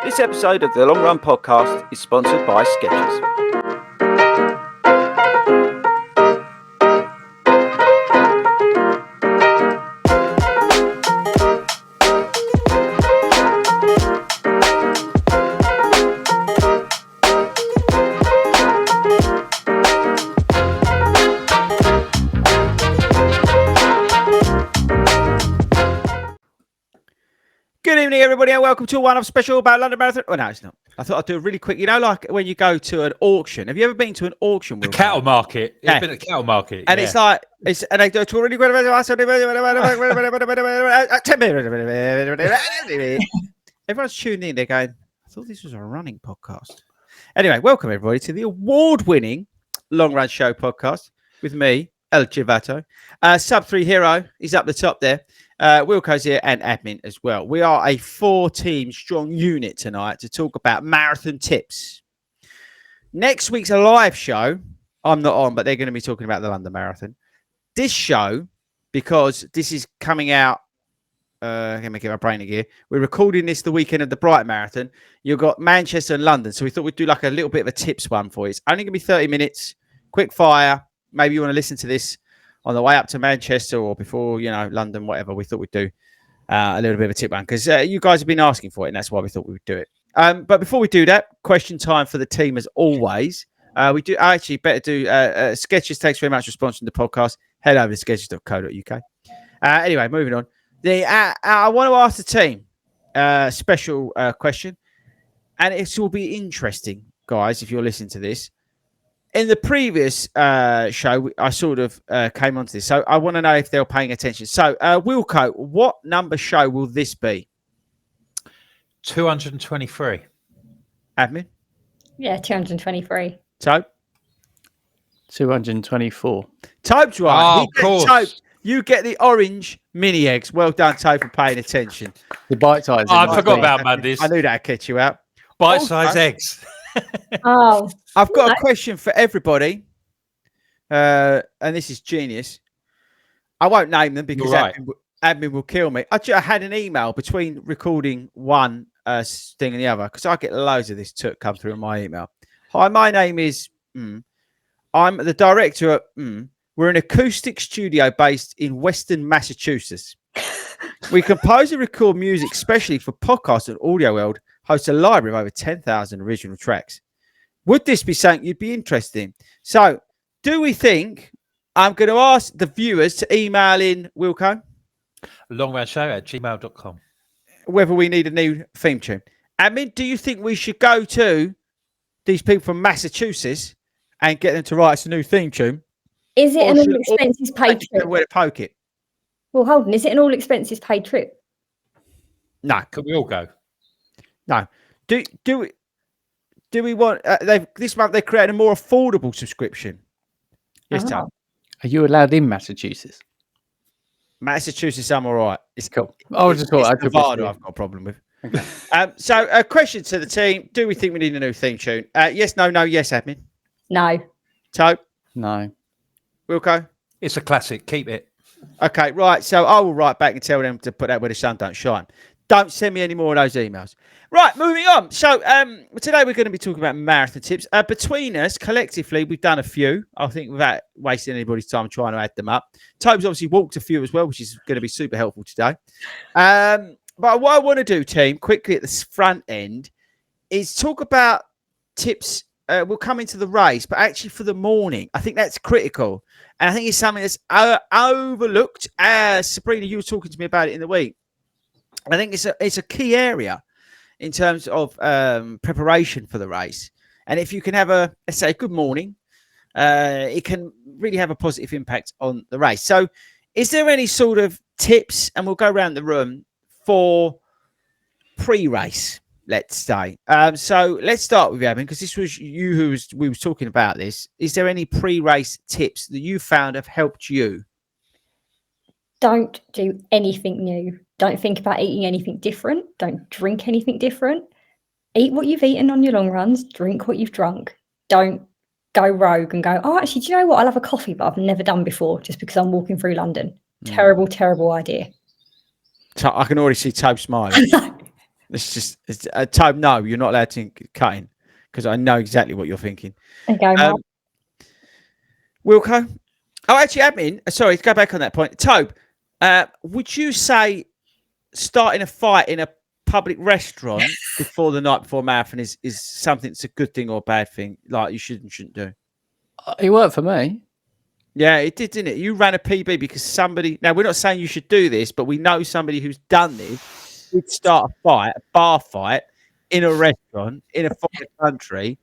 This episode of the Long Run Podcast is sponsored by Skechers. Good evening, everybody, and welcome to a one-off special about London Marathon. Oh, no, it's not. I thought I'd do it really quick. You know, like when you go to an auction. Have you ever been to an auction? A cattle market. Yeah. It's been a cattle market. And it's like, and they do it really good. Everyone's tuning in. They're going, I thought this was a running podcast. Anyway, welcome, everybody, to the award-winning Long Run Show podcast with me, El Chivato. Sub-3 Hero is up the top there. Wilco's here and admin as well. We are a 4-team strong unit tonight to talk about marathon tips. Next week's a live show. I'm not on, but they're going to be talking about the London Marathon. This show, because this is coming out, I'm going to get my brain again. We're recording this the weekend of the Brighton Marathon. You've got Manchester and London. So we thought we'd do like a little bit of a tips one for you. It's only going to be 30 minutes, quick fire. Maybe you want to listen to this on the way up to Manchester or before, London, whatever. We thought we'd do a little bit of a tip one because you guys have been asking for it, and that's why we thought we would do it. But before we do that, question time for the team as always. We do actually better do Skechers. Thanks very much for sponsoring the podcast. Head over to skechers.co.uk. Anyway, moving on. I want to ask the team a special question, and it will be interesting, guys, if you're listening to this. In the previous show, I sort of came onto this. So I want to know if they're paying attention. So, Wilco, what number show will this be? 223. Admin? Yeah, 223. Tope? 224. Tope's right. Oh, of course. Tope, you get the orange mini eggs. Well done, Tope, for paying attention. The bite size. Oh, I forgot about Madness. I knew that'd catch you out. Bite-sized eggs. Oh, I've got a question for everybody, and this is genius. I won't name them because admin will kill me. I had an email between recording one thing and the other because I get loads of this come through in my email. Hi, my name is I'm the director at We're an acoustic studio based in Western Massachusetts. We compose and record music especially for podcasts and audio world. Hosts a library of over 10,000 original tracks. Would this be something you'd be interested in? So, do we think I'm going to ask the viewers to email in, Wilco? longrunShow@gmail.com. Whether we need a new theme tune. Admin, do you think we should go to these people from Massachusetts and get them to write us a new theme tune? Is it an all expenses paid trip? Where to poke it? Well, hold on. Is it an all expenses paid trip? No. Can we all go? No. Do we want this month they created a more affordable subscription? Yes, Tom. Are you allowed in Massachusetts? Massachusetts, I'm all right. It's cool. I just thought it's Nevada I've got a problem with. Okay. So a question to the team: do we think we need a new theme tune? Yes, no, yes, admin. No. Tope? No. Wilco? It's a classic. Keep it. Okay, right. So I will write back and tell them to put that where the sun don't shine. Don't send me any more of those emails. Right, moving on. So today we're going to be talking about marathon tips. Between us, collectively, we've done a few. I think without wasting anybody's time trying to add them up. Tobe's obviously walked a few as well, which is going to be super helpful today. But what I want to do, team, quickly at the front end, is talk about tips. We'll come into the race, but actually for the morning. I think that's critical. And I think it's something that's overlooked. Sabrina, you were talking to me about it in the week. I think it's a key area in terms of preparation for the race. And if you can have let's say, good morning, it can really have a positive impact on the race. So is there any sort of tips, and we'll go around the room, for pre-race, let's say? So let's start with you, Evan, because this was you we was talking about this. Is there any pre-race tips that you found have helped you? Don't do anything new. Don't think about eating anything different. Don't drink anything different. Eat what you've eaten on your long runs. Drink what you've drunk. Don't go rogue and go, oh, actually, do you know what? I'll have a coffee, but I've never done before just because I'm walking through London. Terrible, terrible idea. I can already see Tope smiling. Tobe, no, you're not allowed to cut in because I know exactly what you're thinking. Okay, Mark. Wilco? Oh, actually, admin. Sorry, to go back on that point. Tobe, would you say starting a fight in a public restaurant before the night before marathon is something that's a good thing or a bad thing? Like you shouldn't do? It worked for me. Yeah, it did, didn't it? You ran a PB because somebody. Now we're not saying you should do this, but we know somebody who's done this. Would start a fight, a bar fight, in a restaurant in a foreign country,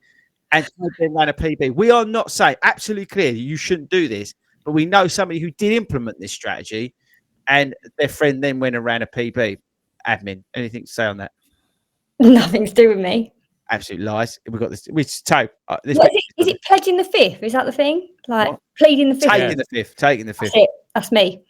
and then ran a PB. We are not saying absolutely clear you shouldn't do this, but we know somebody who did implement this strategy, and their friend then went and ran a PB. Admin, anything to say on that? Nothing to do with me. Absolute lies. We've got this. Which Tobe? Is it pledging the fifth? Is that the thing? Like What? pleading the fifth? Taking the fifth. Taking the fifth. That's it. That's me.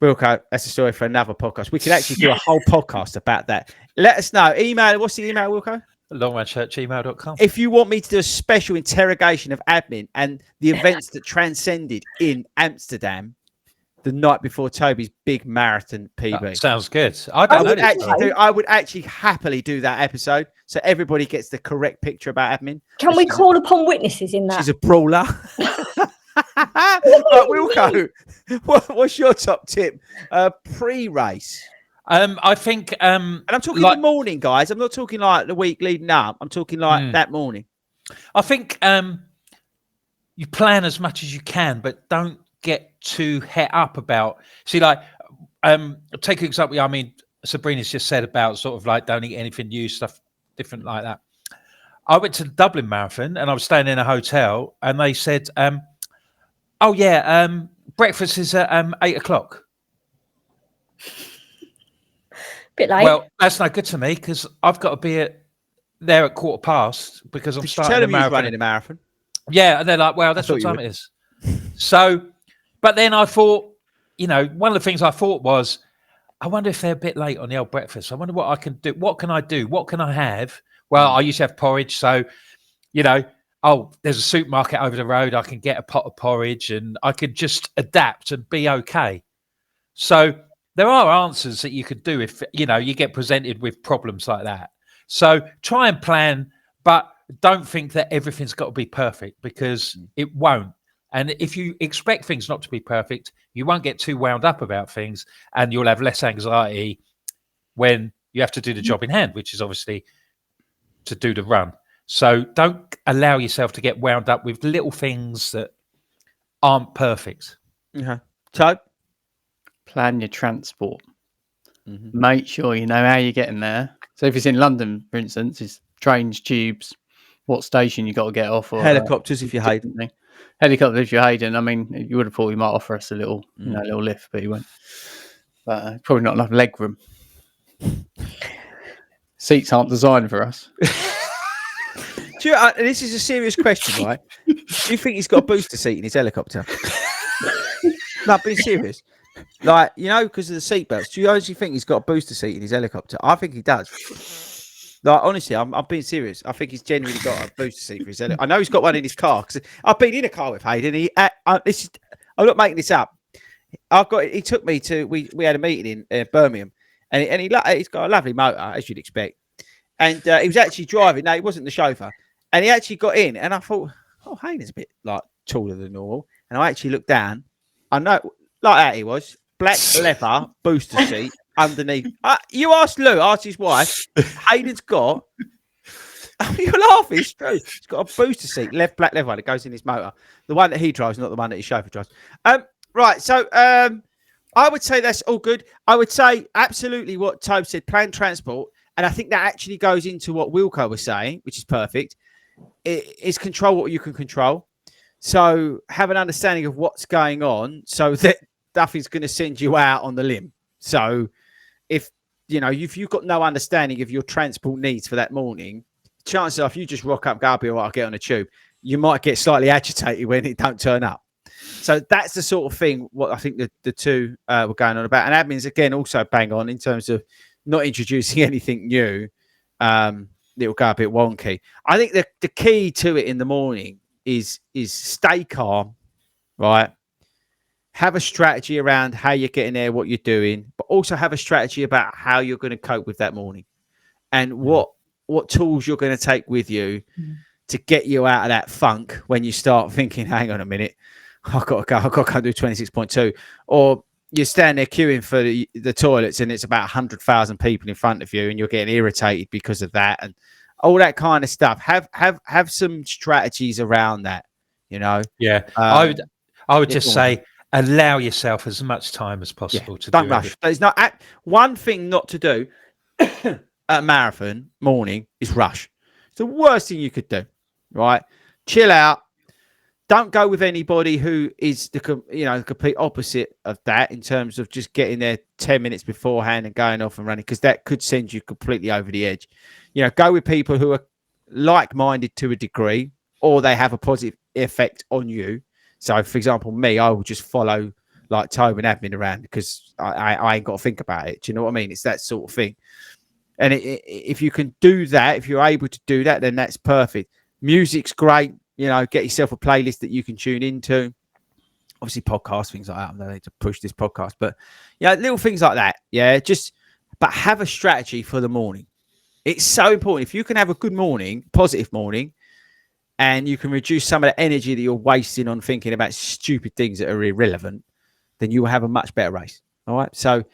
Wilco, that's a story for another podcast. We could actually do a whole podcast about that. Let us know. Email. What's the email, Wilco? longrunchurch@gmail.com. If you want me to do a special interrogation of admin and the events that transcended in Amsterdam the night before Toby's big marathon PB. Sounds good. I would actually happily do that episode so everybody gets the correct picture about admin. Can we call upon witnesses in that? She's a brawler. Wilco, what's your top tip pre-race? I think, and I'm talking the morning, guys. I'm not talking like the week leading up. I'm talking like that morning. I think you plan as much as you can, but don't get too het up about. See, like, take an example. I mean, Sabrina's just said about sort of like don't eat anything new, stuff different like that. I went to the Dublin Marathon and I was staying in a hotel, and they said, "Oh yeah, breakfast is at 8:00." Bit late. Well, that's no good to me because I've got to be there at 15:15 because I'm starting the marathon. Running a marathon. Yeah, and they're like, "Well, that's what time it is." So, but then I thought, one of the things I thought was, I wonder if they're a bit late on the old breakfast. I wonder what I can do. What can I do? What can I have? Well, I used to have porridge, so there's a supermarket over the road. I can get a pot of porridge, and I could just adapt and be okay. So there are answers that you could do if you get presented with problems like that. So try and plan, but don't think that everything's got to be perfect because it won't. And if you expect things not to be perfect, you won't get too wound up about things, and you'll have less anxiety when you have to do the job in hand, which is obviously to do the run. So don't allow yourself to get wound up with little things that aren't perfect. So plan your transport. Make sure you know how you're getting there. So if it's in London, for instance, it's trains, tubes, what station you got to get off, or helicopters if you're Hayden. Helicopter if you're Hayden. I mean, you would have thought he might offer us a little, little lift, but he won't. But probably not enough leg room. Seats aren't designed for us. This is a serious question, right? Do you think he's got a booster seat in his helicopter? No, being serious. Like, because of the seatbelts. Do you actually think he's got a booster seat in his helicopter? I think he does. Like, honestly, I'm being serious. I think he's genuinely got a booster seat for his helicopter. I know he's got one in his car because I've been in a car with Hayden. I'm not making this up. He took me to. We had a meeting in Birmingham, and he's got a lovely motor, as you'd expect. And he was actually driving. No, he wasn't the chauffeur. And he actually got in, and I thought, oh, Hayden's a bit like taller than normal. And I actually looked down. I know, like that he was, black leather booster seat underneath. You asked his wife. Hayden's got. You're laughing. It's true. He's got a booster seat, black leather that goes in his motor. The one that he drives, not the one that his chauffeur drives. Right. So, I would say that's all good. I would say absolutely what Tobe said. Plan transport. And I think that actually goes into what Wilco was saying, which is perfect. It's control what you can control. So have an understanding of what's going on so that nothing's going to send you out on the limb. So if you've got no understanding of your transport needs for that morning, chances are if you just rock up, go, I'll get on a tube, you might get slightly agitated when it don't turn up. So that's the sort of thing what I think the two were going on about. And admin's, again, also bang on in terms of not introducing anything new. It'll go a bit wonky. I think the key to it in the morning is stay calm, right? Have a strategy around how you're getting there, what you're doing, but also have a strategy about how you're going to cope with that morning. and what tools you're going to take with you to get you out of that funk when you start thinking, hang on a minute, I've got to go do 26.2, or you stand there queuing for the toilets and it's about 100,000 people in front of you and you're getting irritated because of that and all that kind of stuff. Have some strategies around that, you know. Yeah, I would just say allow yourself as much time as possible to don't rush. There's not one thing not to do at a marathon morning is rush. It's the worst thing you could do, right? Chill out. Don't go with anybody who is the complete opposite of that in terms of just getting there 10 minutes beforehand and going off and running, because that could send you completely over the edge. You know, go with people who are like-minded to a degree, or they have a positive effect on you. So, for example, me, I will just follow like Tobe and admin around because I ain't got to think about it. Do you know what I mean? It's that sort of thing. And if you can do that, if you're able to do that, then that's perfect. Music's great. You know, get yourself a playlist that you can tune into. Obviously, podcast, things like that. I don't need to push this podcast, but yeah, little things like that. Yeah, but have a strategy for the morning. It's so important. If you can have a good morning, positive morning, and you can reduce some of the energy that you're wasting on thinking about stupid things that are irrelevant, then you will have a much better race. All right. So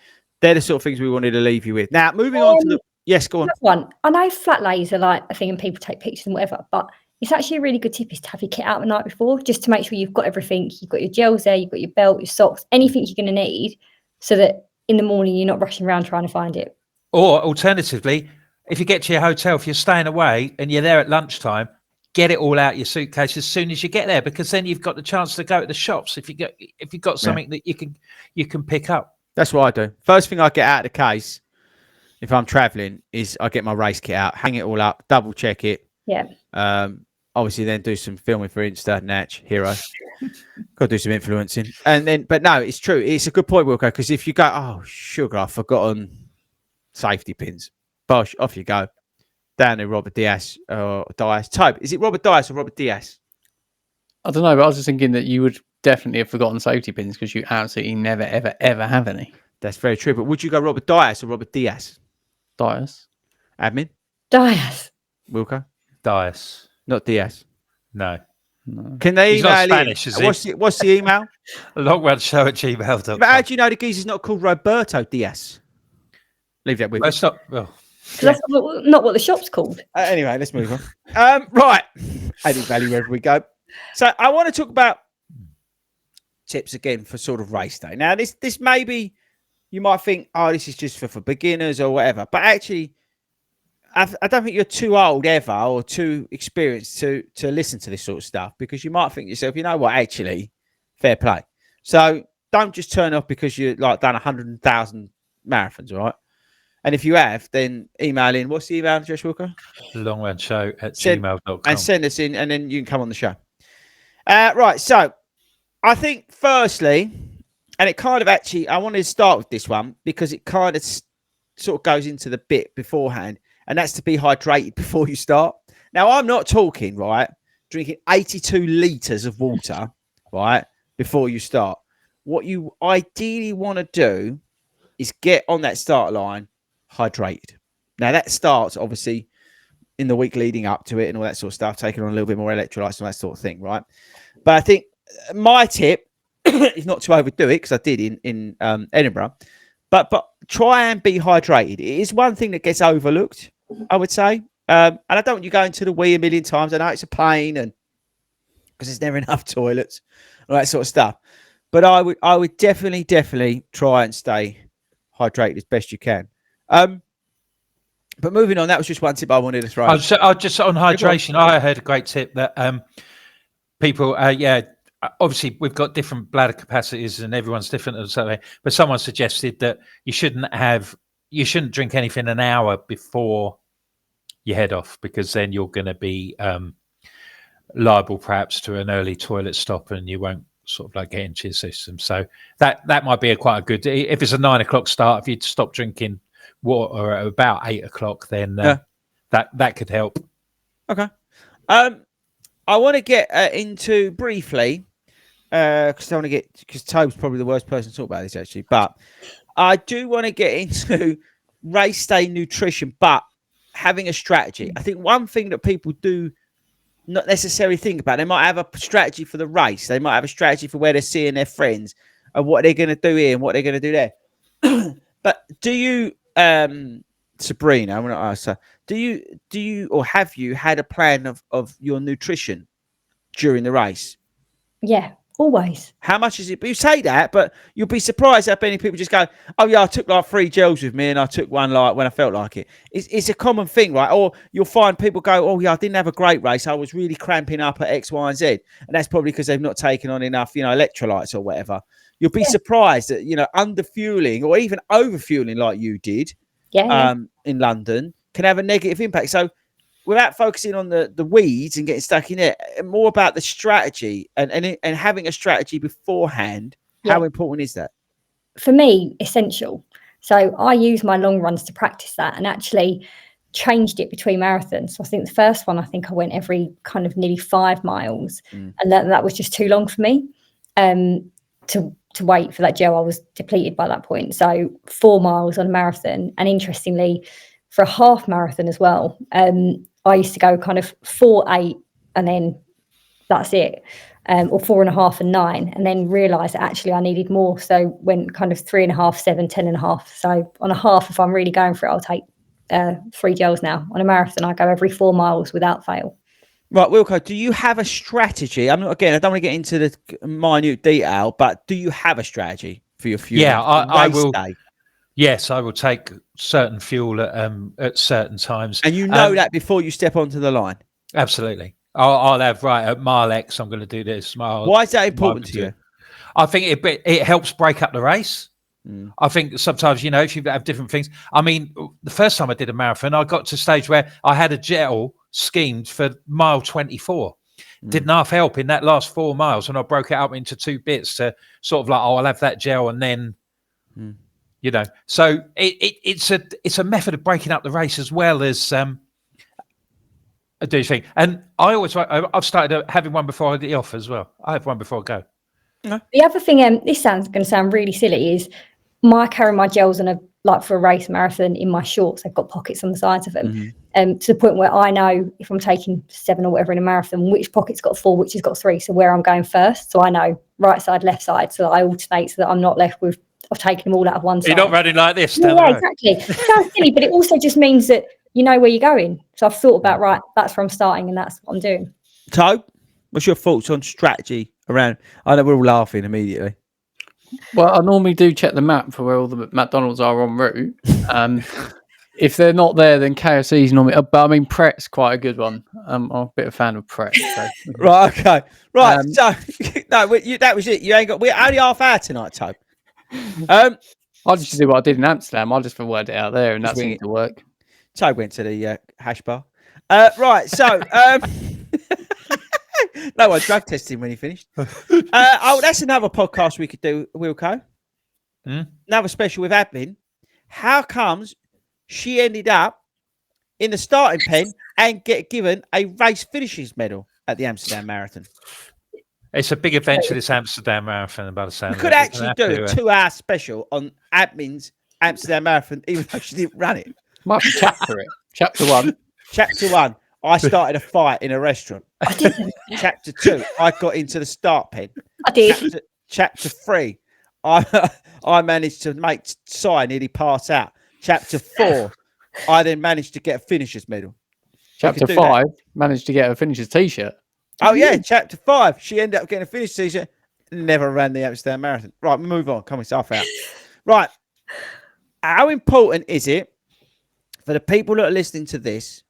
they're the sort of things we wanted to leave you with. Now, moving on to yes, go on. One. I know flat lays are like a thing and people take pictures and whatever, but it's actually a really good tip is to have your kit out the night before, just to make sure you've got everything. You've got your gels there, you've got your belt, your socks, anything you're going to need, so that in the morning you're not rushing around trying to find it. Or alternatively, if you get to your hotel, if you're staying away and you're there at lunchtime, get it all out your suitcase as soon as you get there, because then you've got the chance to go to the shops if you've got something that you can pick up. That's what I do. First thing I get out of the case if I'm traveling is I get my race kit out, hang it all up, double check it. Yeah. Obviously then do some filming for Insta, Natch, Hero. Got to do some influencing. And then, but no, it's true. It's a good point, Wilco, because if you go, oh, sugar, I've forgotten safety pins. Bosh, off you go. Down to Robert Diaz or Diaz. Tobe, is it Robert Diaz or Robert Diaz? I don't know, but I was just thinking that you would definitely have forgotten safety pins because you absolutely never, ever, ever have any. That's very true. But would you go Robert Diaz or Robert Diaz? Diaz. Admin? Diaz. Wilco? Diaz. Not Diaz. No. Can they He's email not Spanish, in? is he? What's the email? longrunShow@gmail.com. But how do you know the geezer's not called Roberto Diaz? Leave that with me. That's not. Well, That's not what the shop's called. Anyway, let's move on. Right. Adding value wherever we go. So I want to talk about tips again for sort of race day. Now, this may be, you might think, oh, this is just for beginners or whatever. But actually, I don't think you're too old ever or too experienced to listen to this sort of stuff, because you might think to yourself, you know what, actually, fair play. So don't just turn off because you're like done 100,000 marathons, all right? And if you have, then email in. What's the email address, Wilco? longrunShow@gmail.com. And send us in, and then you can come on the show. Right, so I think firstly, and it kind of actually, I wanted to start with this one because it kind of sort of goes into the bit beforehand, and that's to be hydrated before you start. Now, I'm not talking, right, drinking 82 litres of water, right, before you start. What you ideally want to do is get on that start line hydrated. Now, that starts, obviously, in the week leading up to it and all that sort of stuff, taking on a little bit more electrolytes and that sort of thing, right? But I think my tip is not to overdo it, because I did in Edinburgh, but try and be hydrated. It is one thing that gets overlooked, I would say. And I don't want you going to the wee a million times. I know it's a pain, and because there's never enough toilets, all that sort of stuff. But I would definitely try and stay hydrated as best you can. But moving on, that was just one tip I wanted to throw. I'll just on hydration. I heard a great tip that people, obviously we've got different bladder capacities and everyone's different and something. But someone suggested that you shouldn't drink anything an hour before you head off, because then you're going to be liable perhaps to an early toilet stop, and you won't sort of like get into your system. So that might be quite a good. If it's a 9 o'clock start, if you'd stop drinking water at about 8 o'clock, then that could help. Okay. I want to get into briefly, because Tobe's probably the worst person to talk about this actually, but I do want to get into race day nutrition, but having a strategy. I think one thing that people do not necessarily think about, they might have a strategy for the race. They might have a strategy for where they're seeing their friends and what they're going to do here and what they're going to do there. But do you, Sabrina, I'm going to ask her, do you, or have you had a plan of your nutrition during the race? Yeah, always. How much is it? But you say that, but you'll be surprised how many people just go, "Oh yeah, I took like 3 gels with me, and I took one like when I felt like it." It's a common thing, right? Or you'll find people go, "Oh yeah, I didn't have a great race. I was really cramping up at X, Y, and Z," and that's probably because they've not taken on enough, electrolytes or whatever. You'll be surprised that under fueling or even over fueling like you did, in London, can have a negative impact. So, without focusing on the weeds and getting stuck in it, more about the strategy and having a strategy beforehand. How important is that? For me, essential. So I use my long runs to practice that, and actually changed it between marathons. So I think the first one, I went every kind of nearly 5 miles, and that was just too long for me to wait for that gel. I was depleted by that point. So 4 miles on a marathon, and interestingly, for a half marathon as well, I used to go kind of 4, 8, and then that's it, or 4.5 and 9, and then realised that actually I needed more. So went kind of 3.5, 7, 10.5. So on a half, if I'm really going for it, I'll take 3 gels now. On a marathon, I go every 4 miles without fail. Right, Wilco, do you have a strategy? I don't want to get into the minute detail, but do you have a strategy for your fuel? Yeah, I will. Day? Yes, I will take certain fuel at certain times. And you know that before you step onto the line? Absolutely. I'll have, at mile X, I'm going to do this. Why is that important to you? I think it helps break up the race. I think sometimes, if you have different things. I mean, the first time I did a marathon, I got to a stage where I had a gel schemed for mile 24. Didn't half help in that last 4 miles, and I broke it up into 2 bits to sort of like, I'll have that gel and then... So it's a method of breaking up the race as well as do thing. And I've started having one before I get off as well. I have one before I go. No. The other thing, this going to sound really silly, is I carry my gels for a race marathon in my shorts. They've got pockets on the sides of them, to the point where I know if I'm taking 7 or whatever in a marathon, which pocket's got 4, which has got 3. So where I'm going first, so I know right side, left side, so that I alternate, so that I'm not left with. I've taken them all out of one side. You're not running like this. Yeah, exactly. It sounds silly, but it also just means that you know where you're going. So I've thought about, right, that's where I'm starting and that's what I'm doing. So, what's your thoughts on strategy around? I know we're all laughing immediately. Well, I normally do check the map for where all the McDonald's are en route. If they're not there, then KFC's normally. But I mean, Pret's quite a good one. I'm a bit of a fan of Pret. So. Right, okay. Right, so that was it. You ain't got. We're only half hour tonight, Tobe. I'll just do what I did in Amsterdam. I'll just word it out there, and that seemed to work. Tobe went to the hash bar. Right, so no one drug tested him when he finished. That's another podcast we could do, Wilco. Another special with admin. How comes she ended up in the starting pen and get given a race finishes medal at the Amsterdam Marathon? It's a big adventure, this Amsterdam Marathon, about the sound. We could actually do a 2-hour special on admin's Amsterdam Marathon, even though she didn't run it. Might be chapter it. Chapter 1. Chapter 1. I started a fight in a restaurant. I didn't. Chapter 2. I got into the start pen. I did. Chapter 3. I managed to make Si nearly pass out. Chapter 4. I then managed to get a finisher's medal. Chapter 5. Managed to get a finisher's t-shirt. Oh, yeah. Chapter 5. She ended up getting a finisher's t-shirt. Never ran the Amsterdam Marathon. Right, move on. Come on, half out. Right. How important is it for the people that are listening to this,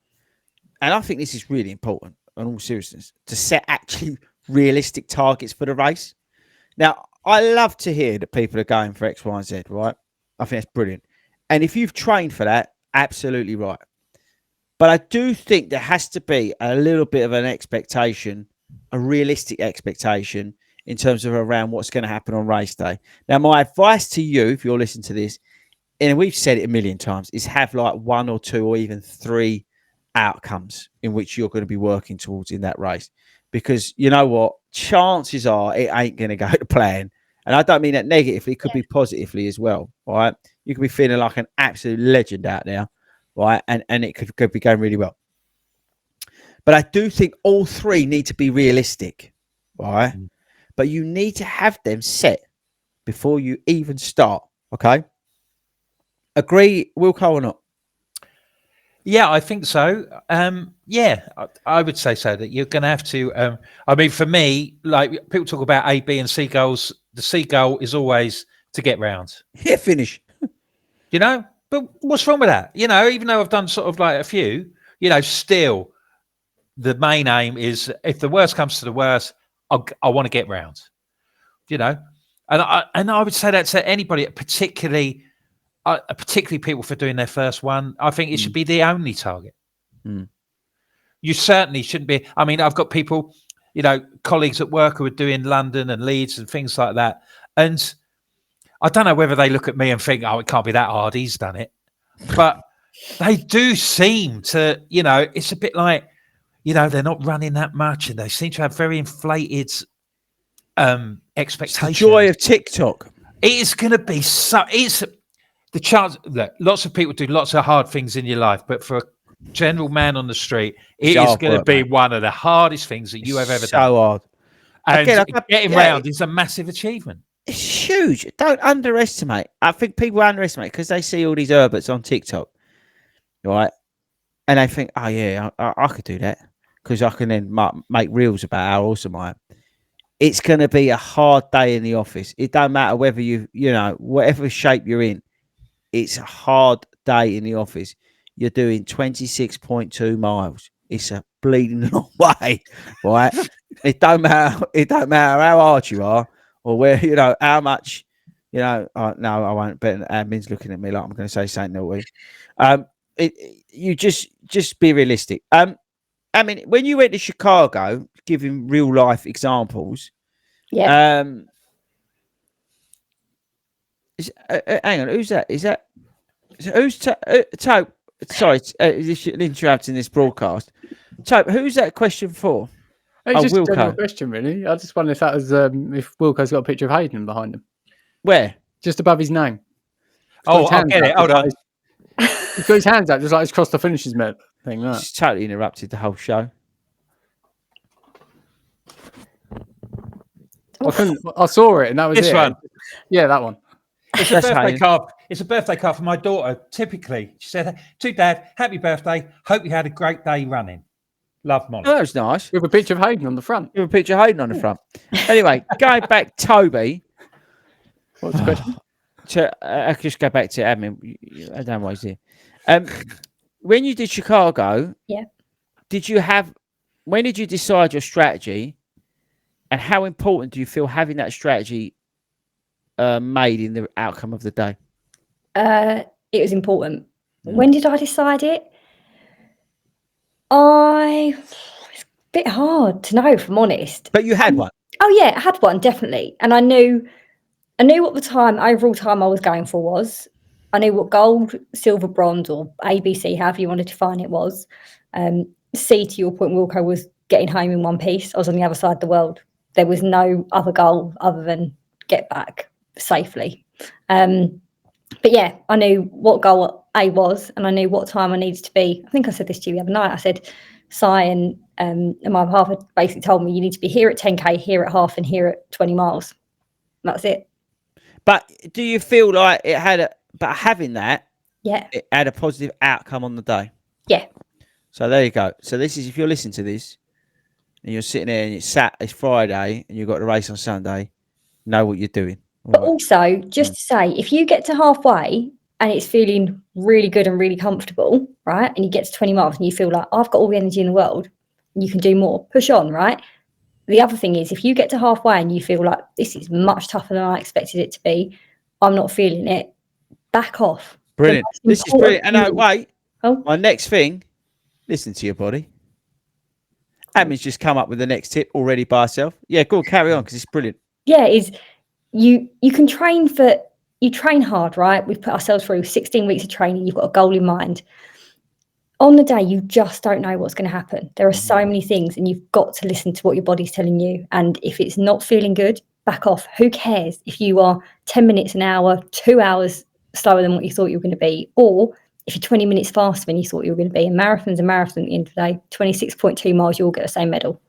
and I think this is really important, in all seriousness, to set actually realistic targets for the race? Now, I love to hear that people are going for X, Y, and Z, right? I think that's brilliant. And if you've trained for that, absolutely right. But I do think there has to be a little bit of an expectation, a realistic expectation in terms of around what's going to happen on race day. Now, my advice to you, if you're listening to this, and we've said it a million times, is have like 1 or 2 or even 3 outcomes in which you're going to be working towards in that race. Because you know what? Chances are it ain't going to go to plan. And I don't mean that negatively. It could be positively as well. All right. You could be feeling like an absolute legend out there. right? And it could be going really well. But I do think all three need to be realistic, right? But you need to have them set before you even start. Okay. Agree, Wilco, or not? Yeah, I think so. Yeah, I would say so. That you're going to have to. I mean, for me, like people talk about A, B, and C goals. The C goal is always to get round. Yeah, finish. You know, but what's wrong with that? You know, even though I've done sort of like a few, you know, still the main aim is if the worst comes to the worst, I want to get round. You know, and I would say that to anybody, particularly people for doing their first one. I think it should be the only target. You certainly shouldn't be. I mean, I've got people, you know, colleagues at work who are doing London and Leeds and things like that. And I don't know whether they look at me and think, oh, it can't be that hard. He's done it. But they do seem to, you know, it's a bit like, you know, they're not running that much and they seem to have very inflated expectations. It's the joy of TikTok. It is going to be it's the chance. Look, lots of people do lots of hard things in your life, but for a general man on the street, it is going to be one of the hardest things that you have ever done. So hard. And again, getting round is a massive achievement. It's huge. Don't underestimate. I think people underestimate because they see all these Herberts on TikTok, right? And they think, oh yeah, I could do that because I can then make reels about how awesome I am. It's going to be a hard day in the office. It don't matter whether you know, whatever shape you're in, it's a hard day in the office. You're doing 26.2 miles. It's a bleeding long way, right? It don't matter how hard you are or where, you know, how much, you know, no, I won't. But admin's looking at me like I'm going to say something naughty. You just be realistic. I mean, when you went to Chicago, giving real life examples. Yeah. Hang on, who's that? Is that who's Tope? Sorry, interrupting this broadcast. Tope, who's that question for? It's just Wilco. a general question, really. I just wonder if that was if Wilco's got a picture of Hayden behind him. Where? Just above his name. Oh, I'll get it. Hold on. He's got his hands out, just like his cross the finishes met thing. That. It's totally interrupted the whole show. I saw it, and that was This it. one. Yeah, that one. It's a birthday card. It's a birthday card for my daughter. Typically, she said, "To Dad, happy birthday. Hope you had a great day running. Love, Molly." Oh, that was nice. With a picture of Hayden on the front. With a picture of Hayden on the front. Anyway, going back, Toby. What's the question? I just go back to admin. I don't know why he's here. When you did Chicago, Yeah. When did you decide your strategy, and how important do you feel having that strategy made in the outcome of the day? It was important. When did I decide it? It's a bit hard to know, if I'm honest. But you had one. Oh yeah, I had one, definitely. And I knew what the overall time I was going for was. I knew what gold, silver, bronze, or ABC, however you want to define it, was. C, to your point, Wilco, was getting home in one piece. I was on the other side of the world. There was no other goal other than get back safely. But yeah, I knew what goal A was, and I knew what time I needed to be. I think I said this to you the other night. I said, Si and my half had basically told me you need to be here at 10K, here at half, and here at 20 miles. That's it. But do you feel like having that, Yeah, it had a positive outcome on the day? yeah. So there you go. So this is, if you're listening to this and you're sitting there and it's Friday and you've got the race on Sunday, know what you're doing. But also, just to say, if you get to halfway and it's feeling really good and really comfortable, right, and you get to 20 miles and you feel like, I've got all the energy in the world, and you can do more, push on, right? The other thing is, if you get to halfway and you feel like this is much tougher than I expected it to be, I'm not feeling it, back off. Brilliant. This is brilliant. And wait, Oh. My next thing, listen to your body. Admin's just come up with the next tip already by herself. Yeah, go on, carry on, because it's brilliant. Yeah, is you can train hard, right? We've put ourselves through 16 weeks of training. You've got a goal in mind. On the day, you just don't know what's going to happen. There are so many things, and you've got to listen to what your body's telling you. And if it's not feeling good, back off. Who cares if you are 10 minutes, an hour, 2 hours slower than what you thought you were going to be, or if you're 20 minutes faster than you thought you were going to be, and marathon's a marathon at the end of the day, 26.2 miles, you'll get the same medal.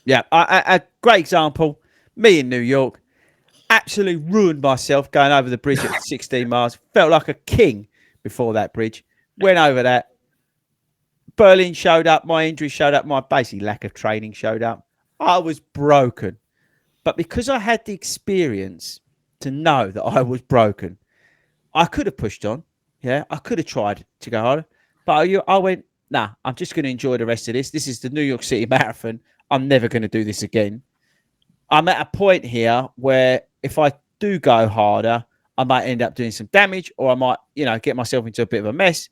Yeah, a great example. Me in New York, absolutely ruined myself going over the bridge at 16 miles. Felt like a king before that bridge. Went over that. Berlin showed up. My injury showed up. My basic lack of training showed up. I was broken. But because I had the experience to know that I was broken, I could have pushed on. Yeah, I could have tried to go harder. But I went, nah, I'm just going to enjoy the rest of this. This is the New York City Marathon. I'm never going to do this again. I'm at a point here where if I do go harder, I might end up doing some damage, or I might, get myself into a bit of a mess.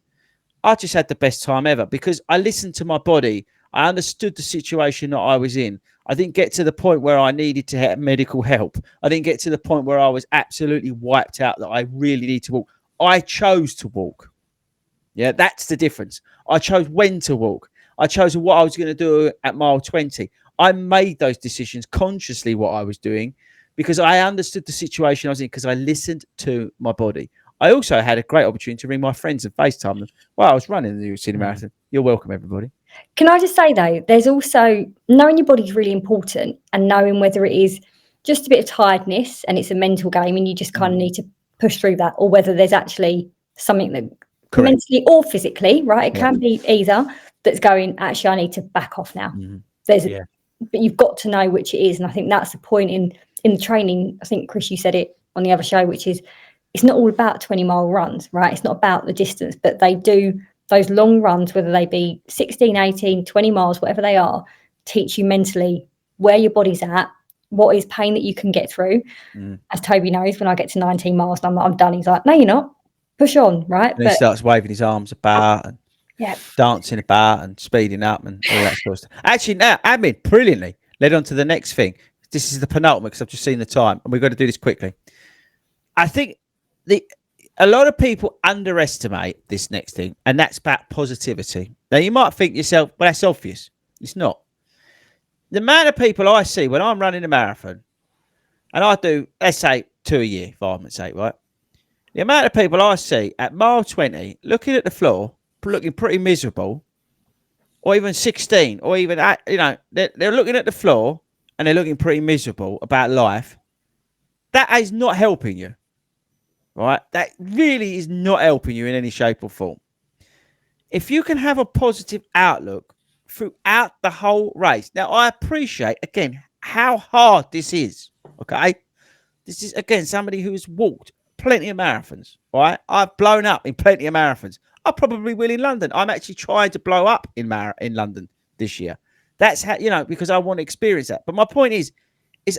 I just had the best time ever because I listened to my body. I understood the situation that I was in. I didn't get to the point where I needed to have medical help. I didn't get to the point where I was absolutely wiped out that I really need to walk. I chose to walk. Yeah, that's the difference. I chose when to walk. I chose what I was going to do at mile 20. I made those decisions consciously, what I was doing, because I understood the situation I was in, because I listened to my body. I also had a great opportunity to ring my friends and FaceTime them while I was running the New York City Marathon. You're welcome, everybody. Can I just say, though, there's also knowing your body's really important, and knowing whether it is just a bit of tiredness and it's a mental game and you just kind of need to push through that, or whether there's actually something that mentally or physically, right? It can be either, that's going, actually, I need to back off now. But you've got to know which it is. And I think that's the point in the training. I think, Chris, you said it on the other show, which is it's not all about 20-mile runs, right? It's not about the distance, but they do those long runs, whether they be 16, 18, 20 miles, whatever they are, teach you mentally where your body's at, what is pain that you can get through. As Toby knows, when I get to 19 miles and I'm done, he's like, no, you're not. Push on, right? And he starts waving his arms about and dancing about and speeding up and all that sort of stuff. Actually, now, admin, brilliantly led on to the next thing. This is the penultimate because I've just seen the time and we've got to do this quickly. I think a lot of people underestimate this next thing, and that's about positivity. Now, you might think to yourself, well, that's obvious. It's not. The amount of people I see when I'm running a marathon, and I do, let's say, 2 a year, for argument's sake, right? The amount of people I see at mile 20 looking at the floor, looking pretty miserable, or even 16, or even, they're looking at the floor and they're looking pretty miserable about life. That is not helping you, right? That really is not helping you in any shape or form. If you can have a positive outlook throughout the whole race. Now, I appreciate, again, how hard this is, okay? This is, again, somebody who's walked plenty of marathons, right? I've blown up in plenty of marathons. I probably will in London. I'm actually trying to blow up in London this year. That's how, because I want to experience that. But my point is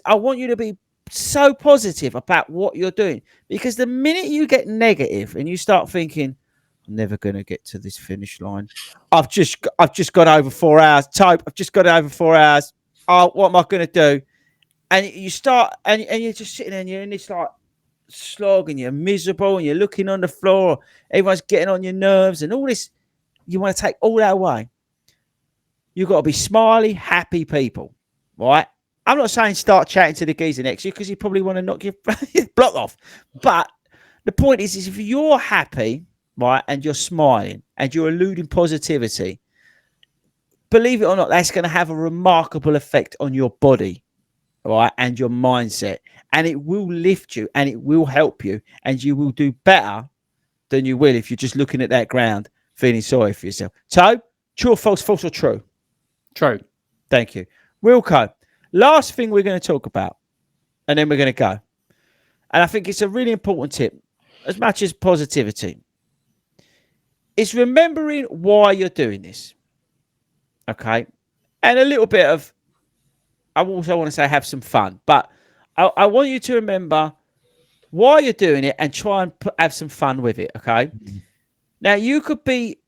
I want you to be so positive about what you're doing, because the minute you get negative and you start thinking, I'm never going to get to this finish line. I've just got over 4 hours. I've just got over 4 hours. Oh, what am I going to do? And you start, and you're just sitting there and you're in this like slog and you're miserable and you're looking on the floor. Everyone's getting on your nerves and all this. You want to take all that away. You've got to be smiley, happy people, right? I'm not saying start chatting to the geezer next to you because you probably want to knock your block off. But the point is if you're happy, right, and you're smiling and you're eluding positivity, believe it or not, that's going to have a remarkable effect on your body, right, and your mindset. And it will lift you and it will help you, and you will do better than you will if you're just looking at that ground feeling sorry for yourself. So, true or false, false or true? True. Thank you. Wilco, last thing we're going to talk about, and then we're going to go. And I think it's a really important tip, as much as positivity. It's remembering why you're doing this. Okay? And a little bit of, I also want to say have some fun, but I want you to remember why you're doing it and try and have some fun with it. Okay? Mm-hmm. Now, you could be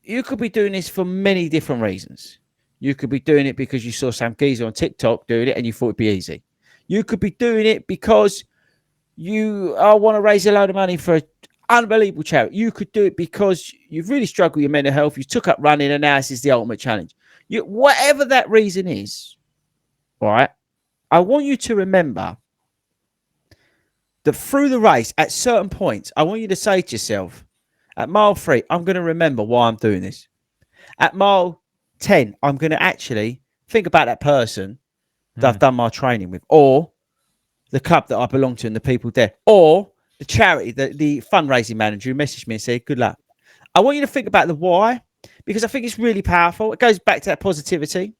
doing this for many different reasons. You could be doing it because you saw some geezer on TikTok doing it and you thought it'd be easy. You could be doing it because you want to raise a load of money for an unbelievable charity. You could do it because you've really struggled with your mental health. You took up running and now this is the ultimate challenge. Whatever that reason is, all right, I want you to remember that through the race, at certain points, I want you to say to yourself, At mile 3, I'm going to remember why I'm doing this. At mile 10, I'm going to actually think about that person that I've done my training with, or the club that I belong to and the people there, or the charity, the fundraising manager who messaged me and said, good luck. I want you to think about the why, because I think it's really powerful. It goes back to that positivity.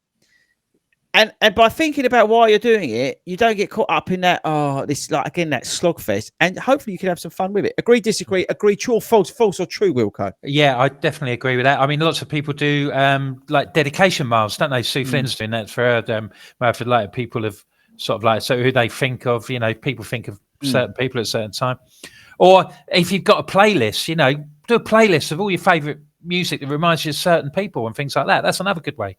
And by thinking about why you're doing it, you don't get caught up in that, this, like, again, that slogfest. And hopefully you can have some fun with it. Agree, disagree, agree, true or false, false or true, Wilco? Yeah, I definitely agree with that. I mean, lots of people do like dedication miles, don't they? Sue Flynn's doing that for her. Like people have sort of like, so who they think of, people think of certain people at a certain time. Or if you've got a playlist, do a playlist of all your favourite music that reminds you of certain people and things like that. That's another good way,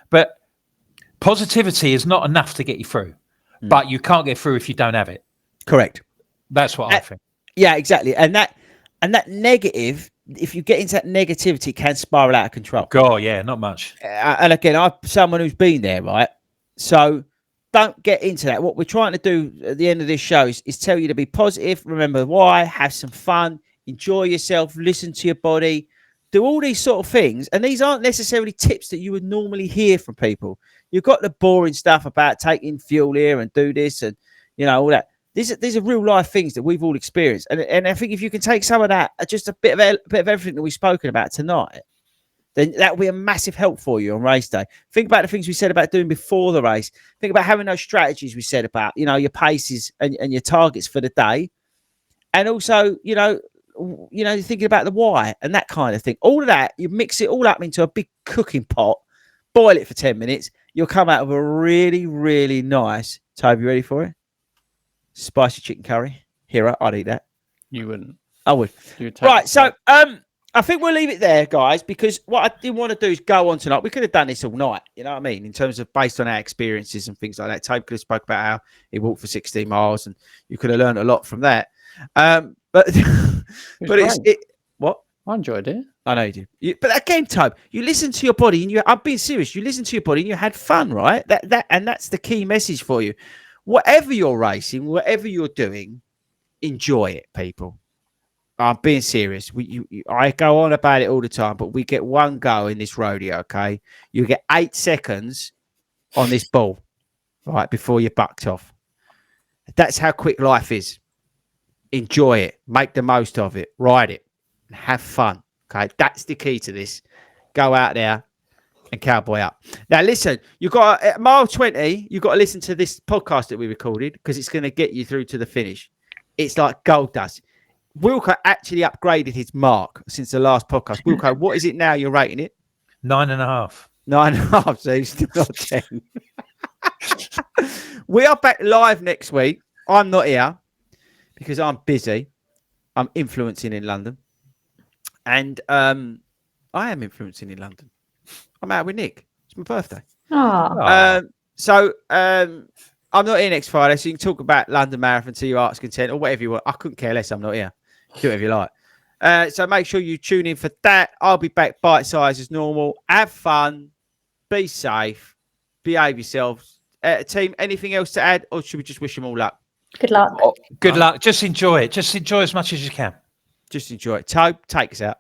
but positivity is not enough to get you through, but you can't get through if you don't have it. Correct. That's what I think. Yeah, exactly. And that negative, if you get into that negativity, can spiral out of control. God, yeah, not much. And again, I'm someone who's been there, right? So don't get into that. What we're trying to do at the end of this show is tell you to be positive, remember why, have some fun, enjoy yourself, listen to your body, do all these sort of things. And these aren't necessarily tips that you would normally hear from people. You've got the boring stuff about taking fuel here and do this and, all that. These are real life things that we've all experienced. And I think if you can take some of that, just a bit of everything that we've spoken about tonight, then that will be a massive help for you on race day. Think about the things we said about doing before the race. Think about having those strategies we said about, your paces and your targets for the day. And also, thinking about the why and that kind of thing. All of that, you mix it all up into a big cooking pot, boil it for 10 minutes. You'll come out with a really, really nice, Toby, you ready for it? Spicy chicken curry. Hero, I'd eat that. You wouldn't. I would. Right, so I think we'll leave it there, guys, because what I didn't want to do is go on tonight. We could have done this all night, you know what I mean, in terms of based on our experiences and things like that. Toby could have spoke about how he walked for 16 miles, and you could have learned a lot from that. But what? I enjoyed it. I know you did. But again, Toby, you listen to your body, and I'm being serious. You listen to your body, and you had fun, right? And that's the key message for you. Whatever you're racing, whatever you're doing, enjoy it, people. I'm being serious. I go on about it all the time, but we get one go in this rodeo, okay? You get 8 seconds on this ball, right, before you're bucked off. That's how quick life is. Enjoy it. Make the most of it. Ride it. And have fun, okay? That's the key to this. Go out there and cowboy up. Now, listen, you've got at mile 20, you've got to listen to this podcast that we recorded because it's going to get you through to the finish. It's like gold dust. Wilco actually upgraded his mark since the last podcast. Wilco, what is it now you're rating it? 9.5. 9.5, so he's still not 10. We are back live next week. I'm not here because I'm busy. I'm influencing in London. And I am influencing in London. I'm out with Nick. It's my birthday. So I'm not here next Friday, so you can talk about London Marathon to your heart's content or whatever you want. I couldn't care less. I'm not here. Do whatever you like. So make sure you tune in for that. I'll be back bite size as normal. Have fun. Be safe. Behave yourselves. Team, anything else to add, or should we just wish them all luck? Good luck. Good luck. Just enjoy it. Just enjoy as much as you can. Just enjoy it. Tobe, take us out.